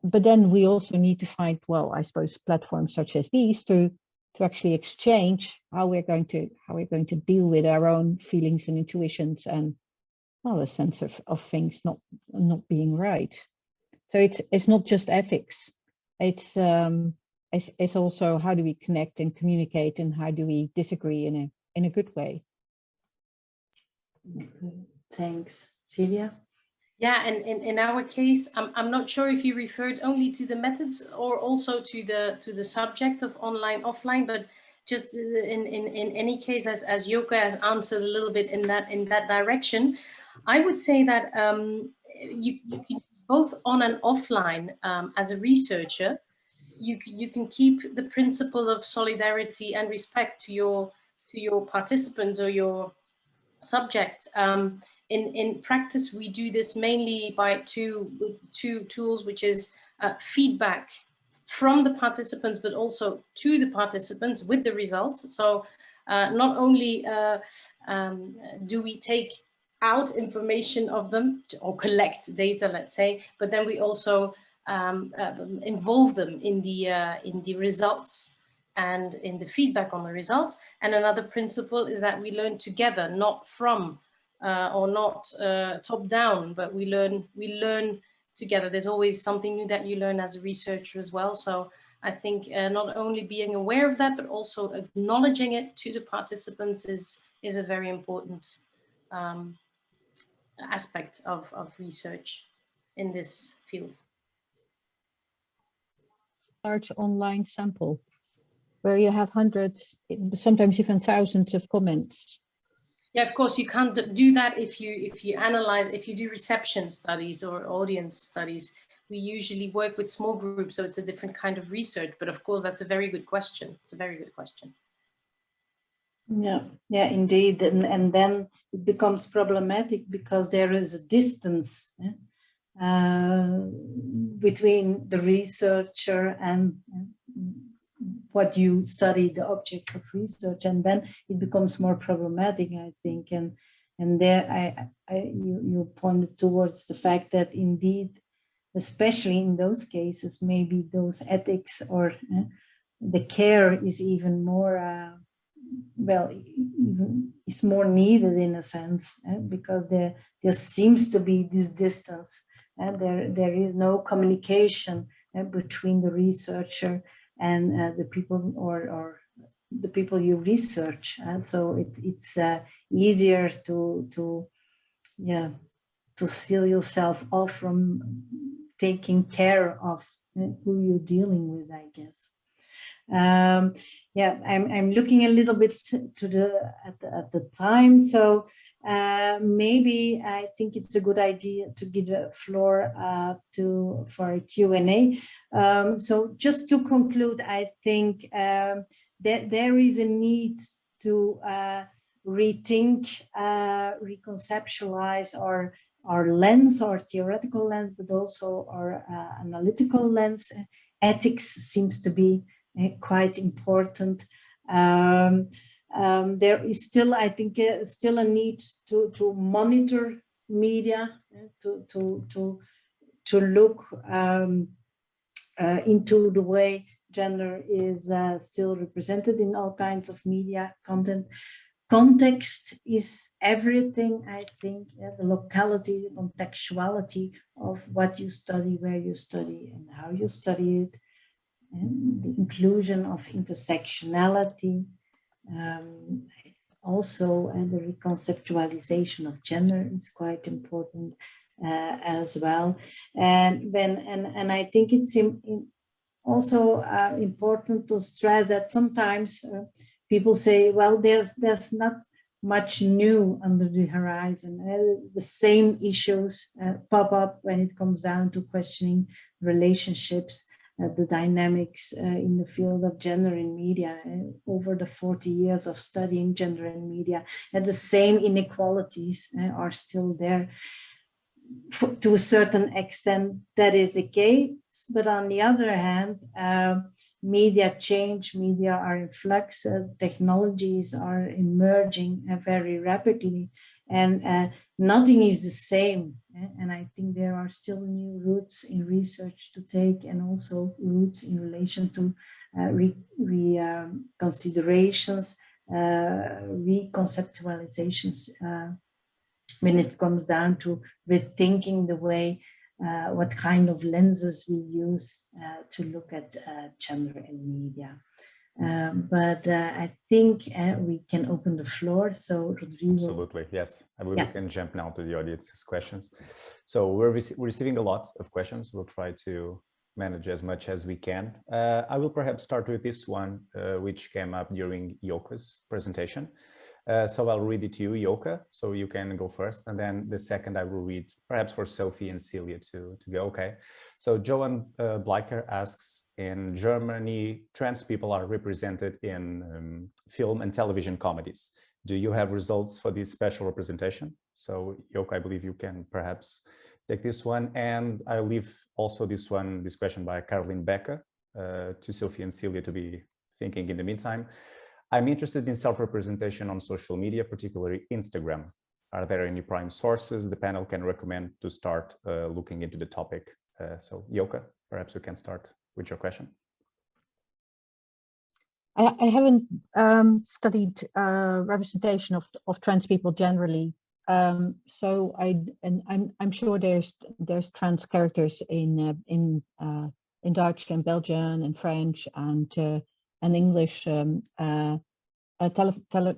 But then we also need to find, well, I suppose, platforms such as these to actually exchange how we're going to deal with our own feelings and intuitions, and, well, a sense of things not being right. So it's not just ethics. It's also, how do we connect and communicate, and how do we disagree in a good way. Thanks, Cilia. Yeah, and in our case, I'm not sure if you referred only to the methods or also to the subject of online, offline, but just in any case, as Joke has answered a little bit in that direction, I would say that you can, both on and offline, as a researcher, you can keep the principle of solidarity and respect to your participants or your subject. In practice, we do this mainly by two tools, which is feedback from the participants, but also to the participants with the results. So not only do we take out information of them or collect data, let's say, but then we also involve them in the results and in the feedback on the results. And another principle is that we learn together, not from or not top down, but we learn together. There's always something new that you learn as a researcher as well. So I think not only being aware of that, but also acknowledging it to the participants is a very important aspect of research in this field. Large online sample. where you have hundreds, sometimes even thousands of comments. Yeah, of course, you can't do that if you analyze, if you do reception studies or audience studies. We usually work with small groups, so it's a different kind of research. But of course, that's a very good question. It's a very good question. Yeah, indeed. And then it becomes problematic because there is a distance between the researcher and what you study, the objects of research, and then it becomes more problematic, I think. And there, you pointed towards the fact that indeed, especially in those cases, maybe those ethics or the care is even more, even is more needed in a sense, because there seems to be this distance, and there is no communication between the researcher and the people or the people you research, and so it's easier to seal yourself off from taking care of who you're dealing with, I guess. I'm looking a little bit to at the time, so maybe I think it's a good idea to give the floor for a Q&A. So just to conclude, I think that there is a need to rethink, reconceptualize our lens, our theoretical lens, but also our analytical lens. Ethics seems to be quite important. There is still, I think, still a need to monitor media, to look into the way gender is still represented in all kinds of media content. Context is everything, I think. The locality, the contextuality of what you study, where you study, and how you study it. And the inclusion of intersectionality, also, and the reconceptualization of gender is quite important as well. And I think it's also important to stress that sometimes people say, well, there's not much new under the horizon. The same issues pop up when it comes down to questioning relationships, the dynamics in the field of gender in media. Over the 40 years of studying gender in media, and the same inequalities are still there. To a certain extent, that is the case, but on the other hand, media change, media are in flux, technologies are emerging very rapidly, and nothing is the same. And I think there are still new routes in research to take, and also routes in relation to considerations, reconceptualizations, when it comes down to rethinking the way, what kind of lenses we use to look at gender in media. But I think we can open the floor. So Rodrigo. Absolutely, yes. I believe we can jump now to the audience's questions. So we're receiving a lot of questions. We'll try to manage as much as we can. I will perhaps start with this one, which came up during Yoka's presentation. So I'll read it to you, Yoka, so you can go first, and then the second I will read perhaps for Sofie and Cilia to go, okay? So Johan Bleicher asks, in Germany, trans people are represented in film and television comedies. Do you have results for this special representation? So Yoka, I believe you can perhaps take this one, and I'll leave also this question by Caroline Becker to Sofie and Cilia to be thinking in the meantime. I'm interested in self-representation on social media, particularly Instagram. Are there any prime sources the panel can recommend to start looking into the topic? So Yoka, perhaps you can start with your question. I haven't studied representation of trans people generally, so I'm sure there's trans characters in Dutch and Belgian and French and English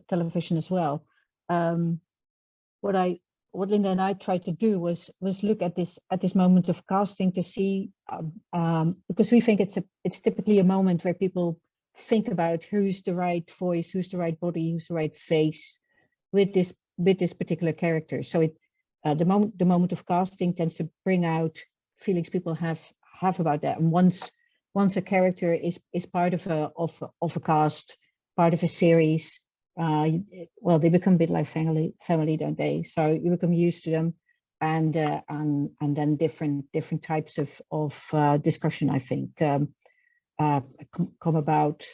television as well. What Linda and I tried to do was look at this moment of casting to see, because we think it's typically a moment where people think about who's the right voice, who's the right body, who's the right face with this particular character. So it the moment of casting tends to bring out feelings people have about that. And once a character is part of a cast, part of a series, well, they become a bit like family, don't they? So you become used to them, and then different types of discussion, I think, come about.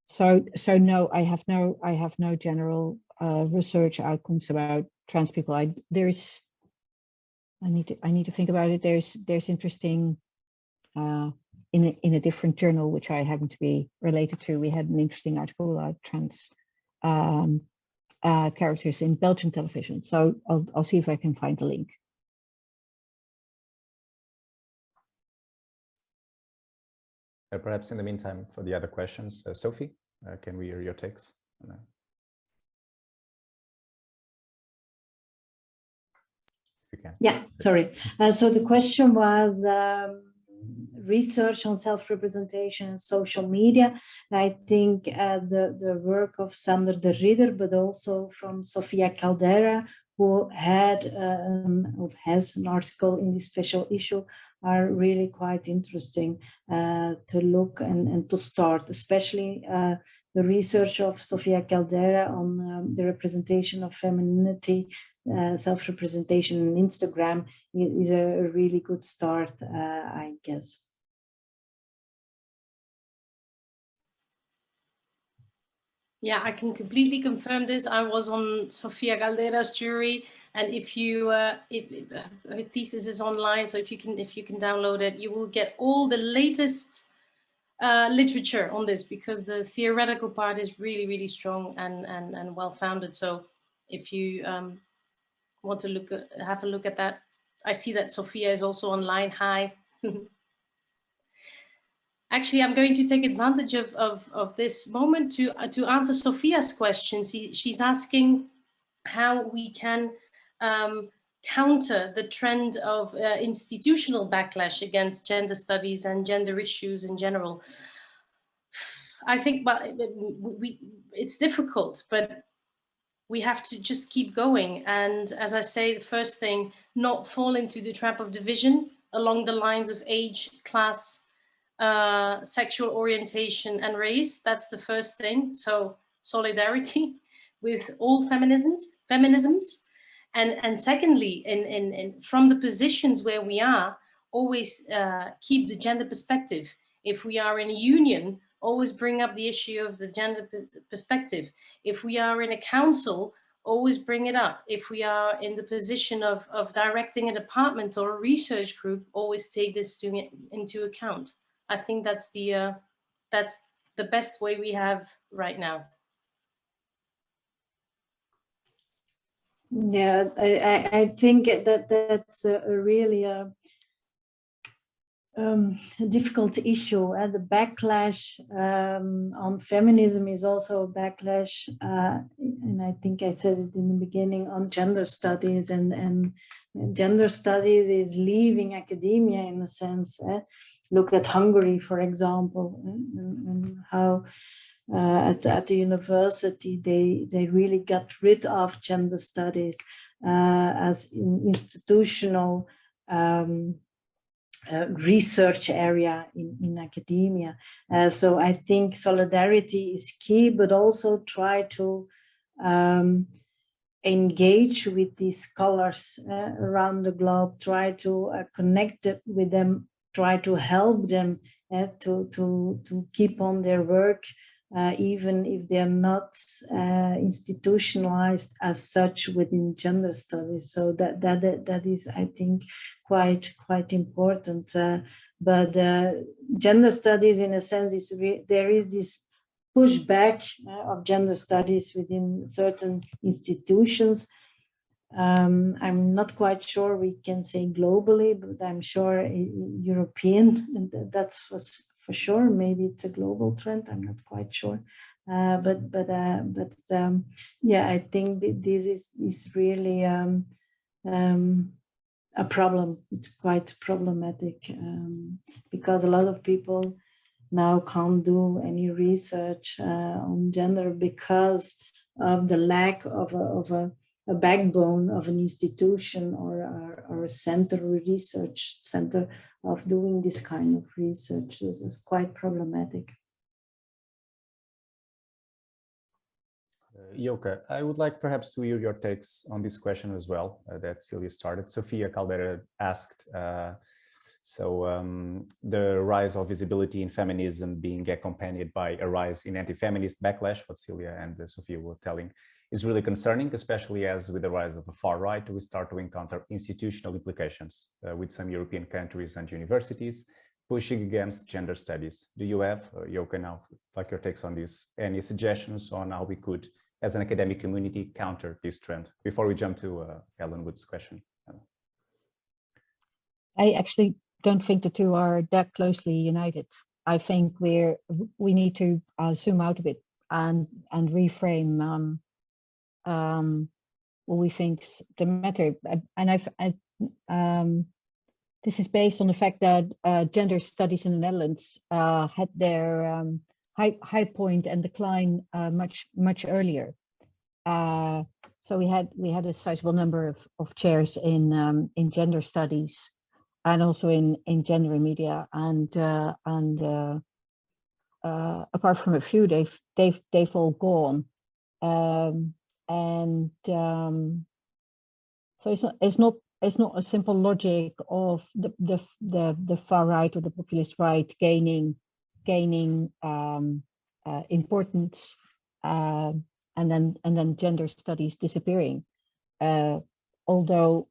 So no, I have no general research outcomes about trans people. I need to think about it. There's interesting in a different journal, which I happen to be related to. We had an interesting article about trans characters in Belgian television. So I'll see if I can find the link. Perhaps in the meantime, for the other questions, Sofie, can we hear your takes? If you can. Yeah, sorry. So the question was research on self-representation and social media. I think the work of Sander de Ridder, but also from Sofia Caldera, who has an article in this special issue, are really quite interesting to look and to start, especially the research of Sofia Caldera on the representation of femininity, self-representation on Instagram is a really good start, I guess. Yeah, I can completely confirm this. I was on Sofia Caldera's jury, and if you her thesis is online, so if you can download it, you will get all the latest literature on this, because the theoretical part is really strong and well founded. So if you want to have a look at that, I see that Sofia is also online. Hi. Actually, I'm going to take advantage of this moment to answer Sofia's question. She's asking how we can counter the trend of institutional backlash against gender studies and gender issues in general. I think it's difficult, but we have to just keep going. And as I say, the first thing, not fall into the trap of division along the lines of age, class, sexual orientation and race. That's the first thing. So solidarity with all feminisms. And secondly, from the positions where we are, always keep the gender perspective. If we are in a union, always bring up the issue of the gender perspective. If we are in a council, always bring it up. If we are in the position of directing a department or a research group, always take this into account. I think that's the best way we have right now. Yeah, I think that's a really a difficult issue. The backlash on feminism is also a backlash, and I think I said it in the beginning, on gender studies, and gender studies is leaving academia in a sense. Look at Hungary, for example, and how at the university they really got rid of gender studies as an institutional research area in academia. So I think solidarity is key, but also try to engage with these scholars around the globe, try to connect with them, try to help them to keep on their work, even if they're not institutionalized as such within gender studies. So that is, I think, quite important. But gender studies, in a sense, there is this pushback of gender studies within certain institutions. I'm not quite sure we can say globally, but I'm sure European, and that's for sure. Maybe it's a global trend. I'm not quite sure. But yeah, I think this is really a problem. It's quite problematic because a lot of people now can't do any research on gender because of the lack of a backbone of an institution or a center, a research center of doing this kind of research. This is quite problematic. Joka, I would like perhaps to hear your takes on this question as well that Cilia started. Sofia Caldera asked, the rise of visibility in feminism being accompanied by a rise in anti-feminist backlash, what Cilia and Sofia were telling, is really concerning, especially as with the rise of the far right, we start to encounter institutional implications with some European countries and universities pushing against gender studies. Do you have, Joka, now, like your takes on this, any suggestions on how we could, as an academic community, counter this trend? Before we jump to Ellen Wood's question. I actually don't think the two are that closely united. I think we need to zoom out a bit and reframe what we think's the matter. And this is based on the fact that gender studies in the Netherlands had their high point and decline much earlier. So we had a sizable number of chairs in gender studies, and also in gender and media, and apart from a few, they've all gone, so it's not a simple logic of the far right or the populist right gaining importance, and then gender studies disappearing. Although,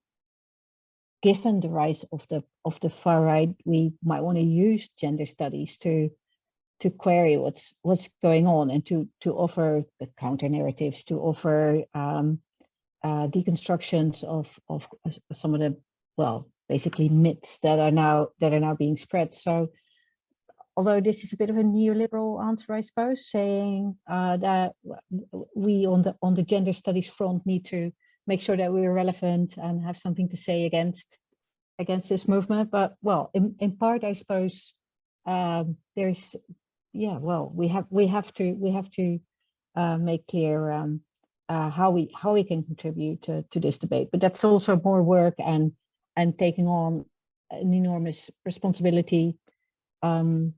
given the rise of the far right, we might want to use gender studies to query what's going on and to offer the counter narratives, to offer deconstructions of some of the, well, basically myths that are now being spread. So, although this is a bit of a neoliberal answer, I suppose, saying that we on the gender studies front need to make sure that we're relevant and have something to say against this movement. But, well, in part, I suppose there's, yeah, well, we have to make clear how we can contribute to this debate. But that's also more work and taking on an enormous responsibility. So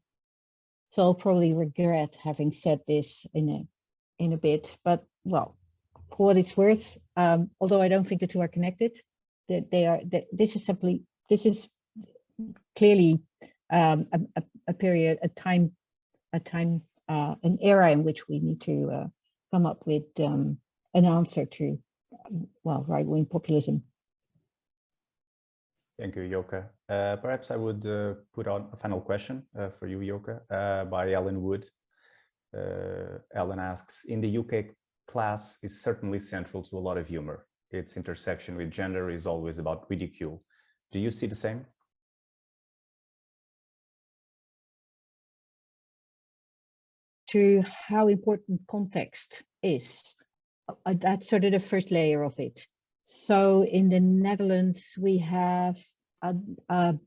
I'll probably regret having said this in a bit, but, well, for what it's worth, although I don't think the two are connected, this is clearly a period, an era in which we need to come up with an answer to, well, right-wing populism. Thank you, Joka. Perhaps I would put on a final question for you, Joka, by Ellen Wood. Ellen asks, in the UK, class is certainly central to a lot of humor. Its intersection with gender is always about ridicule. Do you see the same? To how important context is, that's sort of the first layer of it. So in the Netherlands, we have the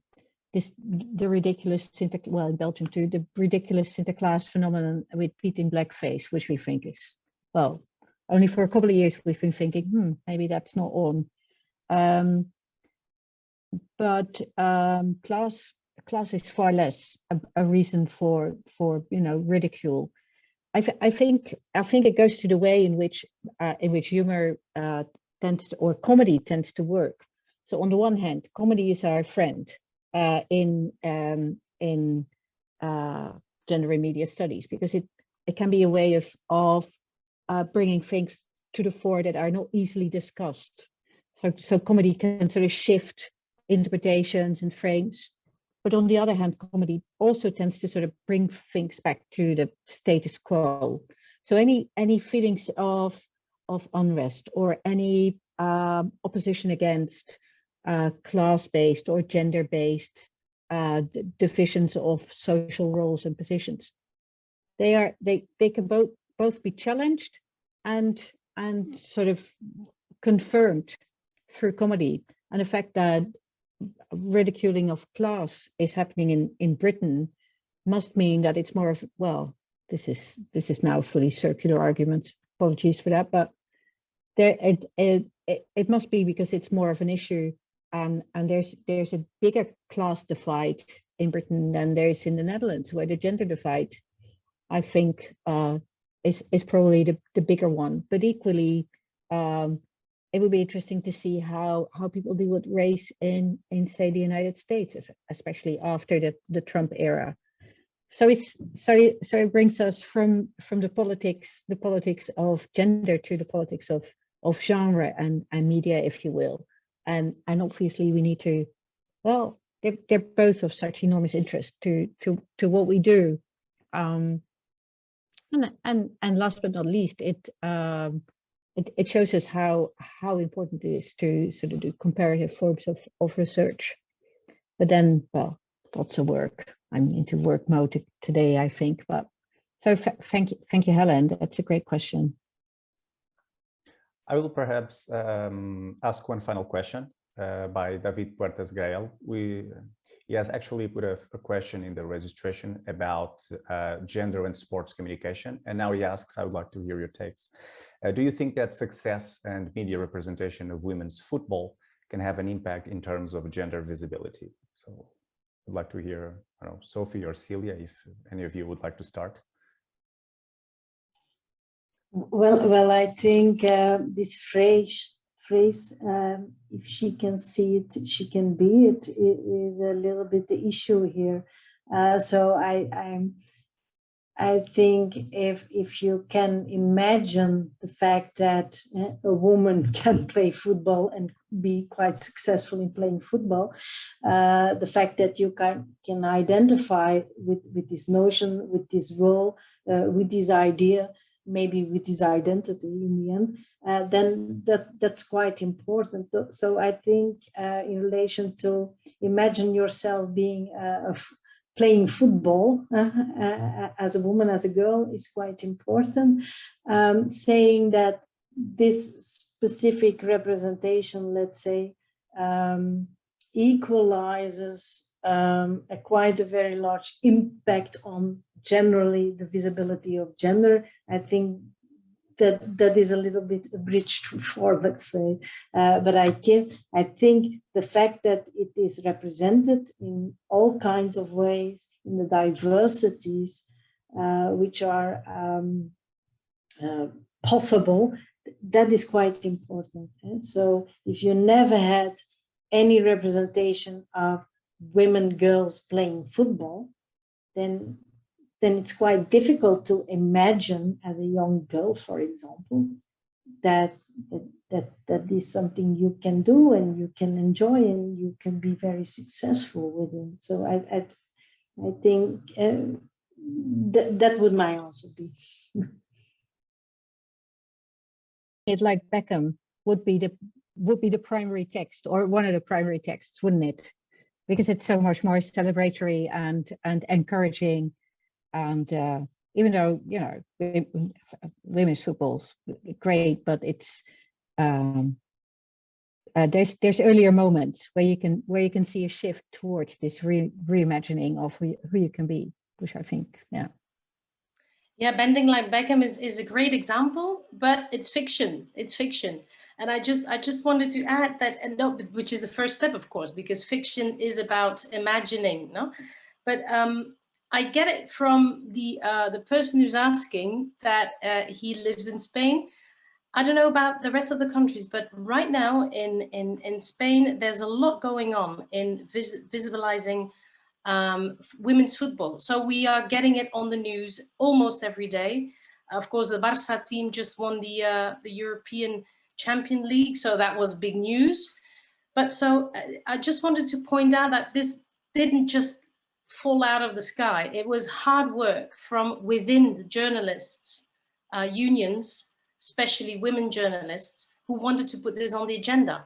ridiculous well, in Belgium too, the ridiculous interclass phenomenon with Piet in blackface, which we think is, well, only for a couple of years we've been thinking, maybe that's not on. But class is far less a reason for ridicule. I think it goes to the way in which humor tends to, or comedy tends to work. So on the one hand, comedy is our friend in gender and media studies, because it can be a way of bringing things to the fore that are not easily discussed. So comedy can sort of shift interpretations and frames. But on the other hand, comedy also tends to sort of bring things back to the status quo. So any feelings of unrest or any opposition against class-based or gender-based divisions of social roles and positions, they can both be challenged and sort of confirmed through comedy. And the fact that ridiculing of class is happening in Britain must mean that it's more of, well, this is now a fully circular argument. Apologies for that, but there it must be because it's more of an issue, and there's a bigger class divide in Britain than there is in the Netherlands, where the gender divide, I think, is probably the bigger one. But equally, it would be interesting to see how people deal with race in say the United States, especially after the Trump era. So it brings us from the politics of gender to the politics of genre and media, if you will. And obviously we need to, well, they're both of such enormous interest to what we do. And last but not least, it shows us how important it is to sort of do comparative forms of research. But then, well, lots of work. I'm into work mode today, I think. But so thank you, Helen. That's a great question. I will perhaps ask one final question by David Puertas Gael. He has actually put a question in the registration about gender and sports communication. And now he asks, I would like to hear your takes. Do you think that success and media representation of women's football can have an impact in terms of gender visibility? So I'd like to hear, I don't know, Sofie or Cilia, if any of you would like to start. Well, I think this phrase, if she can see it, she can be it, is a little bit the issue here. So I think if you can imagine the fact that a woman can play football and be quite successful in playing football, the fact that you can identify with this notion, with this role, with this idea, maybe with this identity in the end, then that's quite important. So I think in relation to imagine yourself being playing football as a woman, as a girl, is quite important. Saying that this specific representation, let's say, equalizes quite a very large impact on generally the visibility of gender. I think that is a little bit a bridge too far, let's say. But I think the fact that it is represented in all kinds of ways, in the diversities which are possible, that is quite important. And so if you never had any representation of women, girls playing football, then it's quite difficult to imagine as a young girl, for example, that is something you can do and you can enjoy and you can be very successful within. So I think that would my answer be. It like Beckham would be the primary text, or one of the primary texts, wouldn't it? Because it's so much more celebratory and encouraging. And even though, you know, women's football's great, but it's there's earlier moments where you can see a shift towards this reimagining of who you can be, which I think, yeah. Yeah, Bending Like Beckham is a great example, but it's fiction. It's fiction. And I just wanted to add that, and no, which is the first step, of course, because fiction is about imagining, no? But I get it from the person who's asking that he lives in Spain. I don't know about the rest of the countries, but right now in Spain, there's a lot going on in visibilizing women's football. So we are getting it on the news almost every day. Of course, the Barça team just won the European Champion League, so that was big news. But so I just wanted to point out that this didn't just fall out of the sky. It was hard work from within the journalists' unions, especially women journalists, who wanted to put this on the agenda.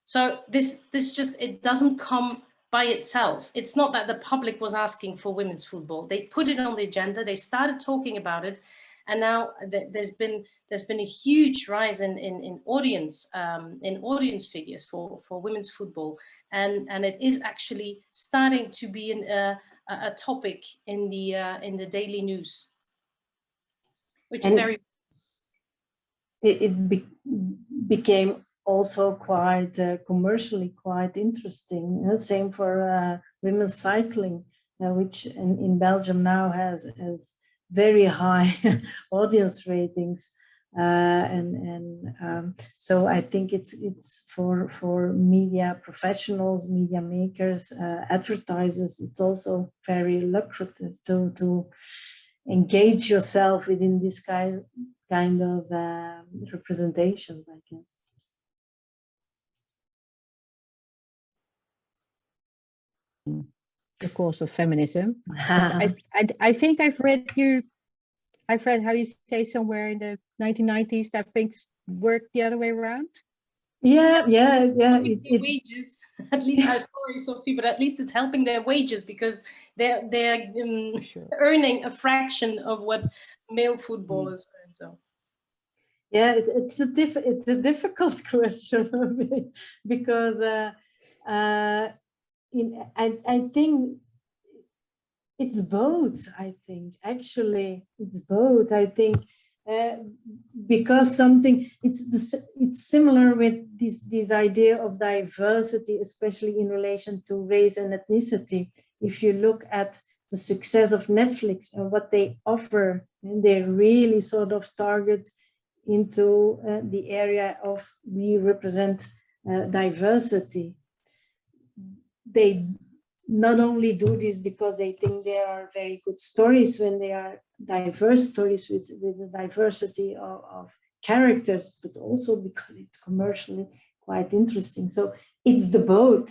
So this just, it doesn't come by itself. It's not that the public was asking for women's football. They put it on the agenda, they started talking about it, and now there's been a huge rise in audience figures for women's football, and it is actually starting to be a topic in the daily news, which And is very. It became also quite commercially quite interesting. Same for women's cycling, which in Belgium now has very high audience ratings. So I think it's for media professionals, media makers, advertisers. It's also very lucrative to engage yourself within this kind of representations, I guess. The course of feminism. I think I've read how you say somewhere in the 1990s that things work the other way around. Yeah. Wages, at least. I'm sorry, Sofie, but at least it's helping their wages, because they're Sure. earning a fraction of what male footballers earn. So. Yeah, it's a difficult question for me, because I think it's both. I think actually it's both. I think because it's similar with this idea of diversity, especially in relation to race and ethnicity. If you look at the success of Netflix and what they offer, and they really sort of target into the area of we represent diversity. They not only do this because they think there are very good stories when they are diverse stories with the diversity of characters, but also because it's commercially quite interesting. So it's the both,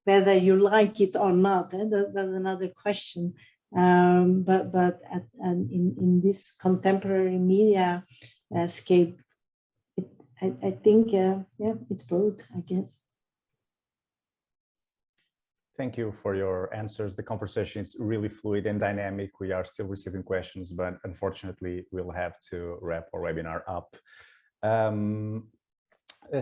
whether you like it or not. That's another question. But in this contemporary media scape, I think it's both, I guess. Thank you for your answers. The conversation is really fluid and dynamic. We are still receiving questions, but unfortunately we'll have to wrap our webinar up.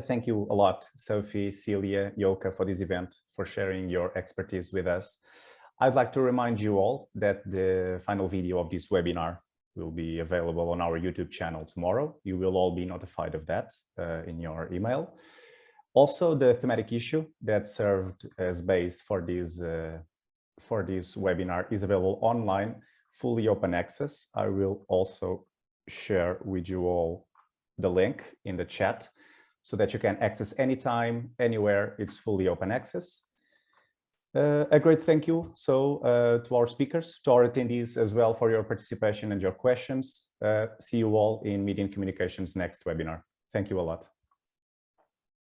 Thank you a lot, Sofie, Cilia, Joka, for this event, for sharing your expertise with us. I'd like to remind you all that the final video of this webinar will be available on our YouTube channel tomorrow. You will all be notified of that in your email. Also, the thematic issue that served as base for this webinar is available online, fully open access. I will also share with you all the link in the chat so that you can access anytime, anywhere. It's fully open access. A great thank you to our speakers, to our attendees as well, for your participation and your questions. See you all in Media and Communications next webinar. Thank you a lot.